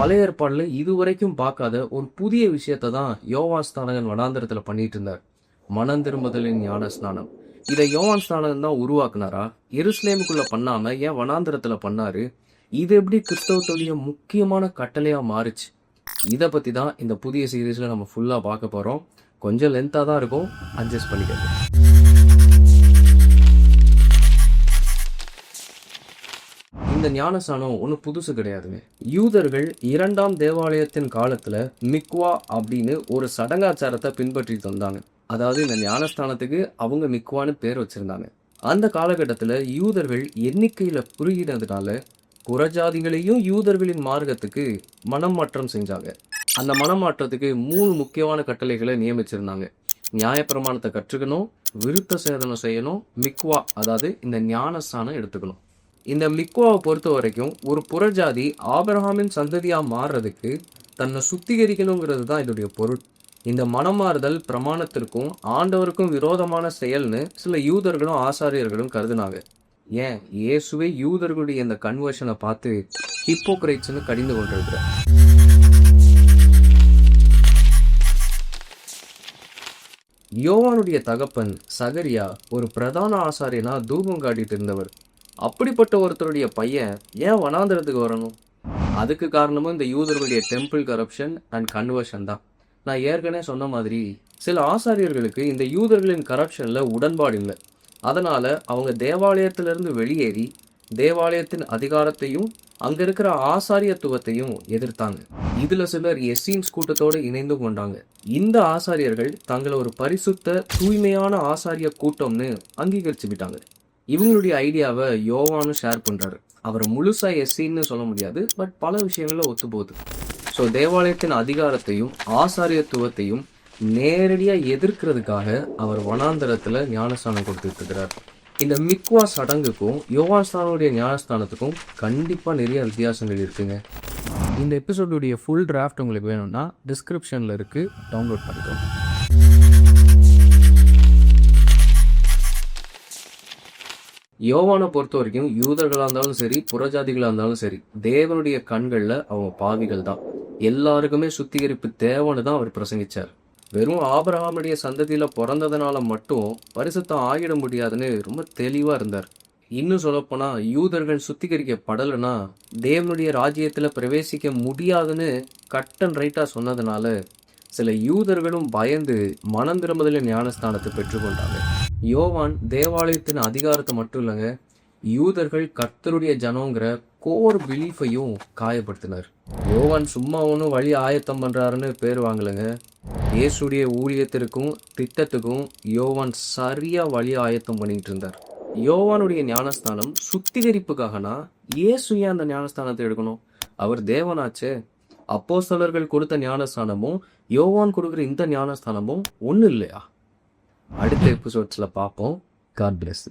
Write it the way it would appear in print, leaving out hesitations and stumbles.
பழைய ஏற்பாடுல இதுவரைக்கும் பார்க்காத ஒரு புதிய விஷயத்தை தான் யோவான் ஸ்நானகன் வனாந்திரத்துல பண்ணிட்டு இருந்தார். மனம் திரும்புதலின் ஞான ஸ்நானம். இதை யோவான் ஸ்நானகன் தான் உருவாக்குனாரா? எருசலேமுக்குள்ள பண்ணாம ஏன் வனாந்திரத்துல பண்ணாரு? இது எப்படி கிறிஸ்தவத்துடைய முக்கியமான கட்டளையா மாறுச்சு? இதை பத்தி தான் இந்த புதிய சீரீஸ்ல நம்ம ஃபுல்லா பார்க்க போறோம். கொஞ்சம் லென்த்தா தான் இருக்கும், அட்ஜஸ்ட் பண்ணிக்கங்க. இந்த ஞானஸ்நானம் ஒன்றும் புதுசு கிடையாதுங்க. யூதர்கள் 2ஆம் தேவாலயத்தின் காலத்துல மிக்வா அப்படின்னு ஒரு சடங்காச்சாரத்தை பின்பற்றிட்டு வந்தாங்க. அதாவது இந்த ஞானஸ்தானத்துக்கு அவங்க மிக்வான்னு பேர் வச்சிருந்தாங்க. அந்த காலகட்டத்துல யூதர்கள் எண்ணிக்கையில குறுகினதுனால புறஜாதிகளையும் யூதர்களின் மார்க்கத்துக்கு மனம் மாற்றம் செஞ்சாங்க. அந்த மனமாற்றத்துக்கு 3 முக்கியமான கட்டளைகளை நியமிச்சிருந்தாங்க. நியாயப்பிரமாணத்தை கற்றுக்கணும், விருத்த சேதனம் செய்யணும், மிக்வா அதாவது இந்த ஞானஸ்தானம் எடுத்துக்கணும். இந்த மிக்வாவை பொறுத்த வரைக்கும் ஒரு புறஜாதி ஆபிரகாமின் சந்ததியா மாறுறதுக்கு தன்னை சுத்திகரிக்கணுங்கிறது தான் இதோடைய பொருள். இந்த மனமாறுதல் பிரமாணத்திற்கும் ஆண்டவருக்கும் விரோதமான செயல்னு சில யூதர்களும் ஆசாரியர்களும் கருதுனாங்க. ஏன் இயேசுவே யூதர்களுடைய இந்த கன்வர்ஷனை பார்த்து ஹிப்போக்ரைட்ஸ்னு கடிந்து கொண்டிருக்கிறார். யோவானுடைய தகப்பன் சகரியா ஒரு பிரதான ஆசாரியனா தூபம் காட்டிட்டு இருந்தவர். அப்படிப்பட்ட ஒருத்தருடைய பையன் ஏன் வனாந்திரத்துக்கு வரணும்? அதுக்கு காரணமும் இந்த யூதர்களுடைய டெம்பிள் கரப்ஷன் அண்ட் கன்வர்ஷன் தான். நான் ஏற்கனவே சொன்ன மாதிரி சில ஆசாரியர்களுக்கு இந்த யூதர்களின் கரப்ஷன்ல உடன்பாடு இல்லை. அதனால அவங்க தேவாலயத்திலிருந்து வெளியேறி தேவாலயத்தின் அதிகாரத்தையும் அங்க இருக்கிற ஆசாரியத்துவத்தையும் எதிர்த்தாங்க. இதுல சிலர் எஸ்ஸீன்ஸ் கூட்டத்தோடு இணைந்து கொண்டாங்க. இந்த ஆசாரியர்கள் தங்களை ஒரு பரிசுத்த தூய்மையான ஆசாரிய கூட்டம்னு அங்கீகரிச்சுக்கிட்டாங்க. இவங்களுடைய ஐடியாவை யோவானும் ஷேர் பண்றாரு. அவர் முழுசா எஸ்ஸின்னு சொல்ல முடியாது, பட் பல விஷயங்கள்ல ஒத்து போகுது. ஸோ தேவாலயத்தின் அதிகாரத்தையும் ஆசாரியத்துவத்தையும் நேரடியா எதிர்க்கிறதுக்காக அவர் வனாந்தரத்துல ஞானஸ்தானம் கொடுத்துட்டு இருக்கிறார். இந்த மிக்வா சடங்குக்கும் யோவான் ஸ்நானனுடைய ஞானஸ்தானத்துக்கும் கண்டிப்பா நிறைய வித்தியாசங்கள் இருக்குங்க. இந்த எபிசோடுடைய ஃபுல் டிராஃப்ட் உங்களுக்கு வேணும்னா டிஸ்கிரிப்ஷன்ல இருக்கு, டவுன்லோட் பண்ணிக்கோங்க. யோவானை பொறுத்த வரைக்கும் யூதர்களா இருந்தாலும் சரி, புறஜாதிகளா இருந்தாலும் சரி, தேவனுடைய கண்கள்ல அவங்க பாவிகள் தான். எல்லாருக்குமே சுத்திகரிப்பு தேவைன்னு தான் அவர் பிரசங்கிச்சார். வெறும் ஆபிரகாமுடைய சந்ததியில பிறந்ததுனால மட்டும் பரிசுத்தம் ஆகிட முடியாதுன்னு ரொம்ப தெளிவா இருந்தார். இன்னும் சொல்லப்போனா யூதர்கள் சுத்திகரிக்கப்படலைன்னா தேவனுடைய ராஜ்யத்துல பிரவேசிக்க முடியாதுன்னு கட் அண்ட் ரைட்டா சொன்னதுனால சில யூதர்களும் பயந்து மனம் திரும்புதலின் ஞானஸ்தானத்தை பெற்றுக்கொண்டாங்க. யோவான் தேவாலயத்தின் அதிகாரத்தை மட்டும் இல்லைங்க, யூதர்கள் கர்த்தருடைய ஜனங்கிற கோர் பிலீஃபையும் காயப்படுத்தினார். யோவான் சும்மா ஒன்றும் வழி ஆயத்தம் பண்றாருன்னு பேர் வாங்கலைங்க. இயேசுடைய ஊழியத்திற்கும் திட்டத்துக்கும் யோவான் சரியா வழி ஆயத்தம் பண்ணிட்டு இருந்தார். யோவானுடைய ஞானஸ்தானம் சுத்திகரிப்புக்காகனா இயேசு ஏன் அந்த ஞானஸ்தானத்தை எடுக்கணும்? அவர் தேவனாச்சே. அப்போஸ்தலர்கள் கொடுத்த ஞானஸ்தானமும் யோவான் கொடுக்குற இந்த ஞானஸ்தானமும் ஒன்றும் இல்லையா? அடுத்த எபிசோட்ஸ்ல பார்ப்போம். God plus.